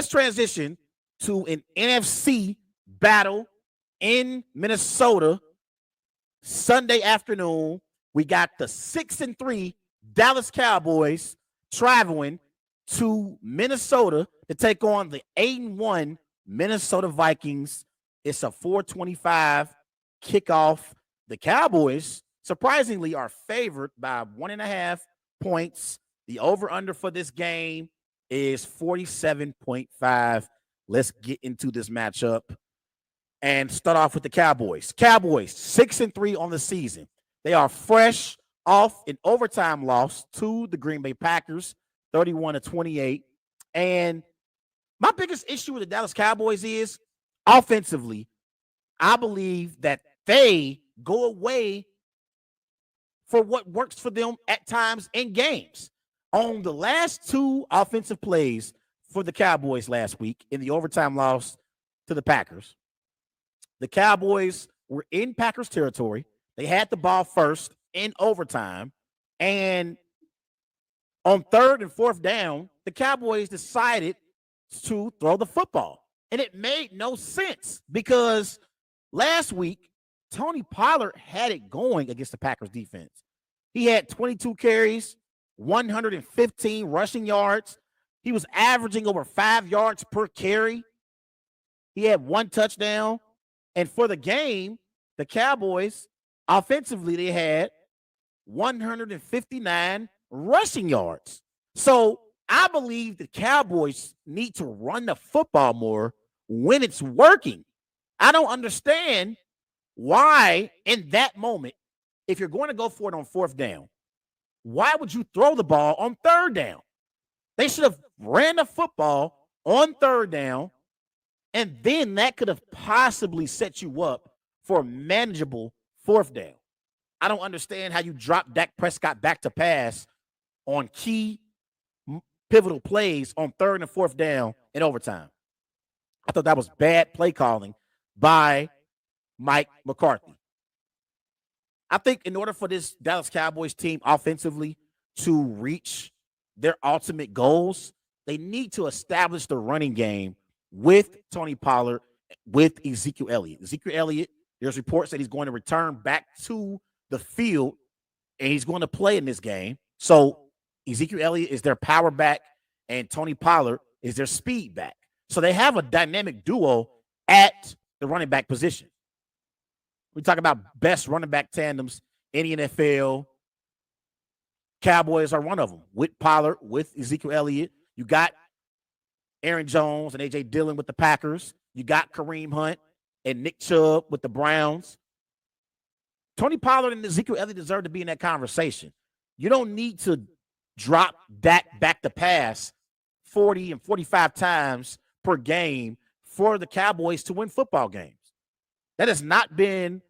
let's transition to an NFC battle in Minnesota Sunday afternoon. We got the 6-3 Dallas Cowboys traveling to Minnesota to take on the 8-1 Minnesota Vikings. It's a 4:25 kickoff. The Cowboys, surprisingly, are favored by 1.5 points. The over-under for this game is 47.5. Let's get into this matchup and start off with the Cowboys. Cowboys, 6-3 on the season. They are fresh off an overtime loss to the Green Bay Packers, 31-28. And my biggest issue with the Dallas Cowboys is offensively, I believe that they go away for what works for them at times in games. On the last two offensive plays for the Cowboys last week in the overtime loss to the Packers, the Cowboys were in Packers territory. They had the ball first in overtime. And on 3rd and 4th down, the Cowboys decided to throw the football. And it made no sense because last week, Tony Pollard had it going against the Packers defense. He had 22 carries, 115 rushing yards. He was averaging over 5 yards per carry. He had 1 touchdown. And for the game, the Cowboys, offensively, they had 159 rushing yards. So I believe the Cowboys need to run the football more when it's working. I don't understand why in that moment, if you're going to go for it on 4th down, why would you throw the ball on 3rd down? They should have ran the football on 3rd down, and then that could have possibly set you up for a manageable 4th down. I don't understand how you drop Dak Prescott back to pass on key pivotal plays on 3rd and 4th down in overtime. I thought that was bad play calling by Mike McCarthy. I think in order for this Dallas Cowboys team offensively to reach their ultimate goals, they need to establish the running game with Tony Pollard, with Ezekiel Elliott. Ezekiel Elliott, there's reports that he's going to return back to the field and he's going to play in this game. So Ezekiel Elliott is their power back and Tony Pollard is their speed back. So they have a dynamic duo at the running back position. We talk about best running back tandems in the NFL. Cowboys are one of them. With Pollard, with Ezekiel Elliott. You got Aaron Jones and A.J. Dillon with the Packers. You got Kareem Hunt and Nick Chubb with the Browns. Tony Pollard and Ezekiel Elliott deserve to be in that conversation. You don't need to drop Dak back to pass 40 and 45 times per game for the Cowboys to win football games. That has not been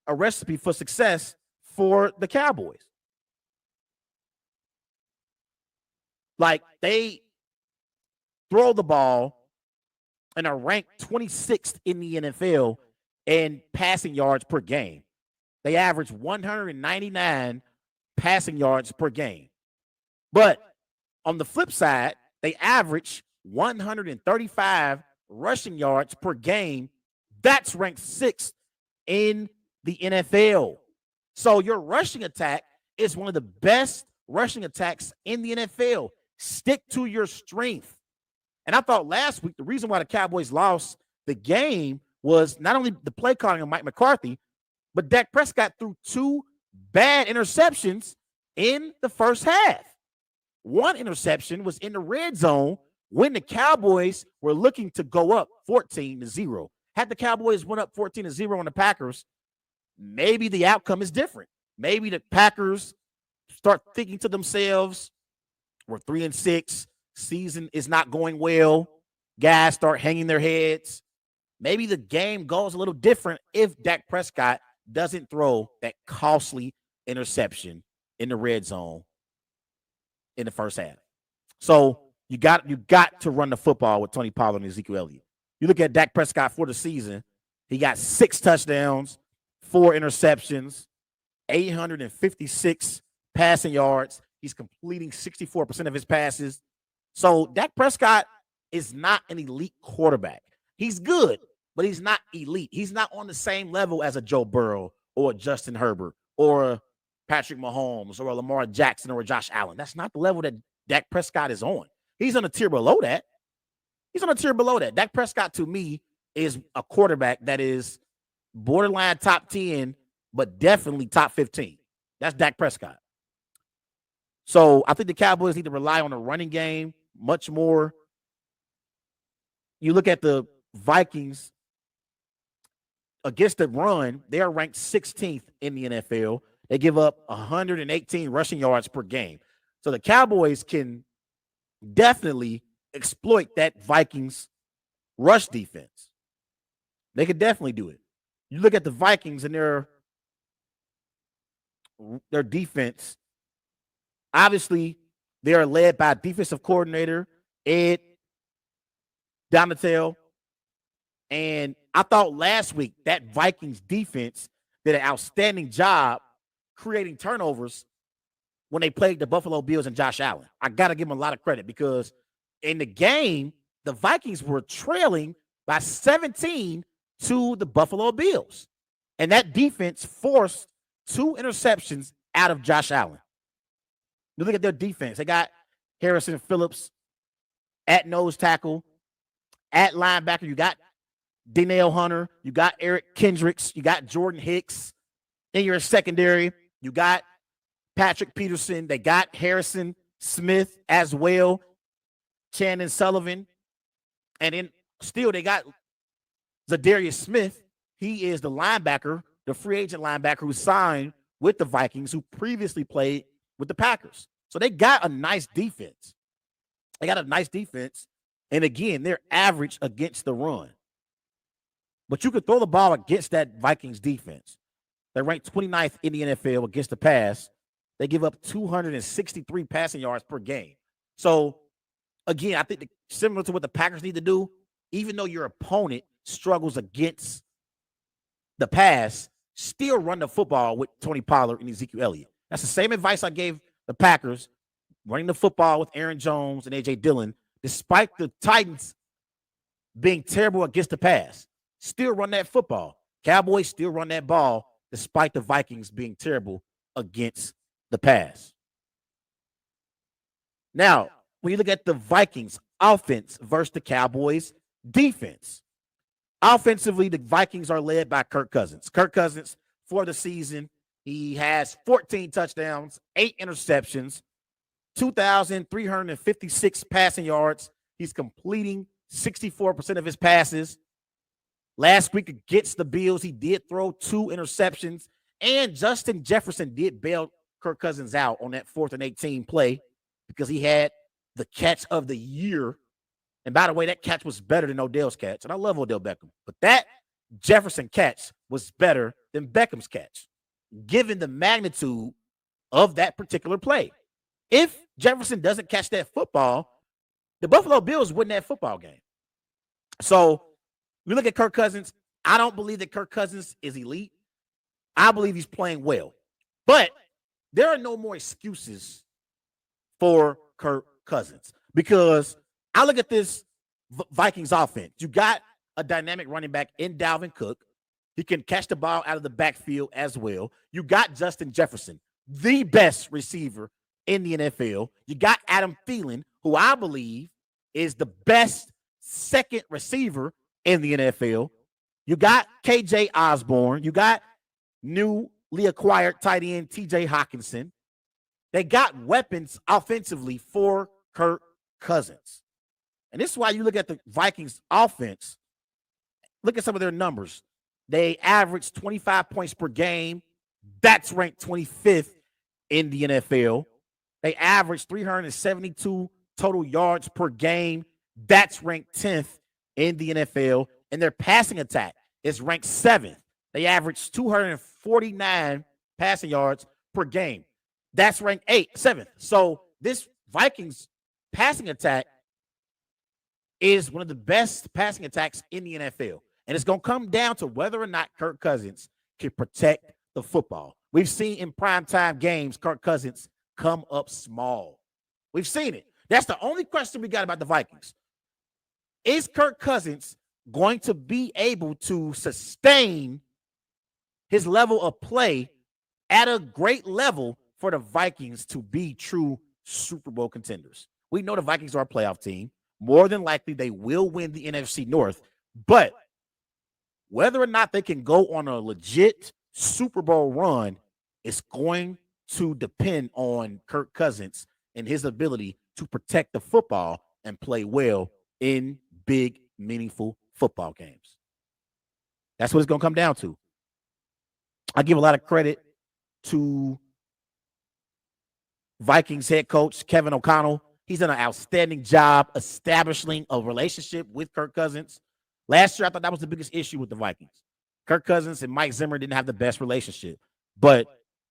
a recipe for success for the Cowboys. Like, they throw the ball and are ranked 26th in the NFL in passing yards per game. They average 199 passing yards per game. But on the flip side, they average 135 rushing yards per game. That's ranked 6th in the NFL. So your rushing attack is one of the best rushing attacks in the NFL. Stick to your strength. And I thought last week the reason why the Cowboys lost the game was not only the play calling of Mike McCarthy, but Dak Prescott threw 2 bad interceptions in the first half. One interception was in the red zone when the Cowboys were looking to go up 14-0. Had the Cowboys went up 14-0 on the Packers, maybe the outcome is different. Maybe the Packers start thinking to themselves, we're 3-6, season is not going well. Guys start hanging their heads. Maybe the game goes a little different if Dak Prescott doesn't throw that costly interception in the red zone in the first half. So you got to run the football with Tony Pollard and Ezekiel Elliott. You look at Dak Prescott for the season, he got 6 touchdowns, 4 interceptions, 856 passing yards. He's completing 64% of his passes. So Dak Prescott is not an elite quarterback. He's good, but he's not elite. He's not on the same level as a Joe Burrow or a Justin Herbert or a Patrick Mahomes or a Lamar Jackson or a Josh Allen. That's not the level that Dak Prescott is on. He's on a tier below that. Dak Prescott, to me, is a quarterback that is borderline top 10, but definitely top 15. That's Dak Prescott. So I think the Cowboys need to rely on the running game much more. You look at the Vikings against the run, they are ranked 16th in the NFL. They give up 118 rushing yards per game. So the Cowboys can definitely exploit that Vikings rush defense. They could definitely do it. You look at the Vikings and their defense. Obviously, they are led by defensive coordinator Ed Donatell. And I thought last week that Vikings defense did an outstanding job creating turnovers when they played the Buffalo Bills and Josh Allen. I got to give them a lot of credit because in the game, the Vikings were trailing by 17 to the Buffalo Bills. And that defense forced 2 interceptions out of Josh Allen. You look at their defense. They got Harrison Phillips at nose tackle. At linebacker, you got Danielle Hunter. You got Eric Kendricks. You got Jordan Hicks. In your secondary, you got Patrick Peterson. They got Harrison Smith as well. Chandon Sullivan. And then still they got Zadarius Smith. He is the linebacker, the free agent linebacker who signed with the Vikings, who previously played with the Packers. So they got a nice defense. And again, they're average against the run. But you could throw the ball against that Vikings defense. They're ranked 29th in the NFL against the pass. They give up 263 passing yards per game. So, again, I think similar to what the Packers need to do, even though your opponent struggles against the pass, still run the football with Tony Pollard and Ezekiel Elliott. That's the same advice I gave the Packers, running the football with Aaron Jones and A.J. Dillon, despite the Titans being terrible against the pass. Still run that football. Cowboys still run that ball despite the Vikings being terrible against the pass. Now, when you look at the Vikings offense versus the Cowboys defense, offensively, the Vikings are led by Kirk Cousins. Kirk Cousins, for the season, he has 14 touchdowns, 8 interceptions, 2,356 passing yards. He's completing 64% of his passes. Last week against the Bills, he did throw 2 interceptions, and Justin Jefferson did bail Kirk Cousins out on that 4th and 18 play because he had the catch of the year. And by the way, that catch was better than Odell's catch, and I love Odell Beckham. But that Jefferson catch was better than Beckham's catch, given the magnitude of that particular play. If Jefferson doesn't catch that football, the Buffalo Bills win that football game. So we look at Kirk Cousins. I don't believe that Kirk Cousins is elite. I believe he's playing well. But there are no more excuses for Kirk Cousins because I look at this Vikings offense. You got a dynamic running back in Dalvin Cook. He can catch the ball out of the backfield as well. You got Justin Jefferson, the best receiver in the NFL. You got Adam Thielen, who I believe is the best second receiver in the NFL. You got KJ Osborne. You got newly acquired tight end TJ Hawkinson. They got weapons offensively for Kirk Cousins. And this is why you look at the Vikings offense. Look at some of their numbers. They average 25 points per game. That's ranked 25th in the NFL. They average 372 total yards per game. That's ranked 10th in the NFL. And their passing attack is ranked 7th. They average 249 passing yards per game. That's ranked 7th. So this Vikings passing attack is one of the best passing attacks in the NFL. And it's going to come down to whether or not Kirk Cousins can protect the football. We've seen in primetime games, Kirk Cousins come up small. We've seen it. That's the only question we got about the Vikings. is Kirk Cousins going to be able to sustain his level of play at a great level for the Vikings to be true Super Bowl contenders? We know the Vikings are a playoff team. More than likely, they will win the NFC North. But whether or not they can go on a legit Super Bowl run is going to depend on Kirk Cousins and his ability to protect the football and play well in big, meaningful football games. That's what it's going to come down to. I give a lot of credit to Vikings head coach Kevin O'Connell. He's done an outstanding job establishing a relationship with Kirk Cousins. Last year, I thought that was the biggest issue with the Vikings. Kirk Cousins and Mike Zimmer didn't have the best relationship. But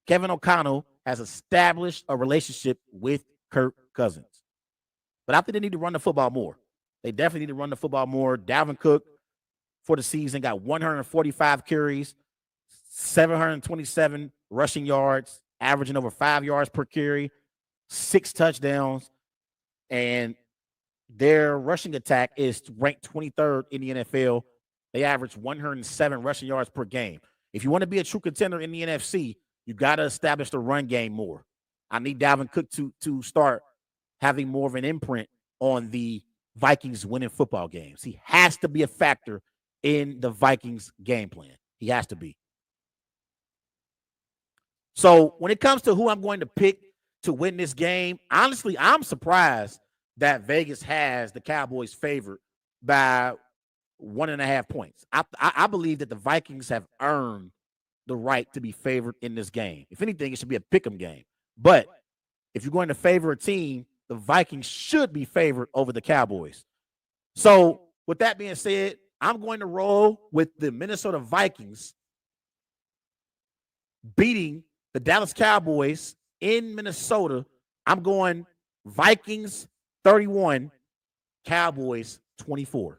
Kevin O'Connell has established a relationship with Kirk Cousins. But I think they need to run the football more. They definitely need to run the football more. Dalvin Cook for the season got 145 carries, 727 rushing yards, averaging over 5 yards per carry, 6 touchdowns, and their rushing attack is ranked 23rd in the NFL. They average 107 rushing yards per game. If you want to be a true contender in the NFC, you got to establish the run game more. I need Dalvin Cook to start having more of an imprint on the Vikings winning football games. He has to be a factor in the Vikings game plan. He has to be. So when it comes to who I'm going to pick to win this game, honestly, I'm surprised that Vegas has the Cowboys favored by 1.5 points. I believe that the Vikings have earned the right to be favored in this game. If anything, it should be a pick'em game. But if you're going to favor a team, the Vikings should be favored over the Cowboys. So with that being said, I'm going to roll with the Minnesota Vikings beating the Dallas Cowboys in Minnesota. I'm going Vikings 31, Cowboys 24.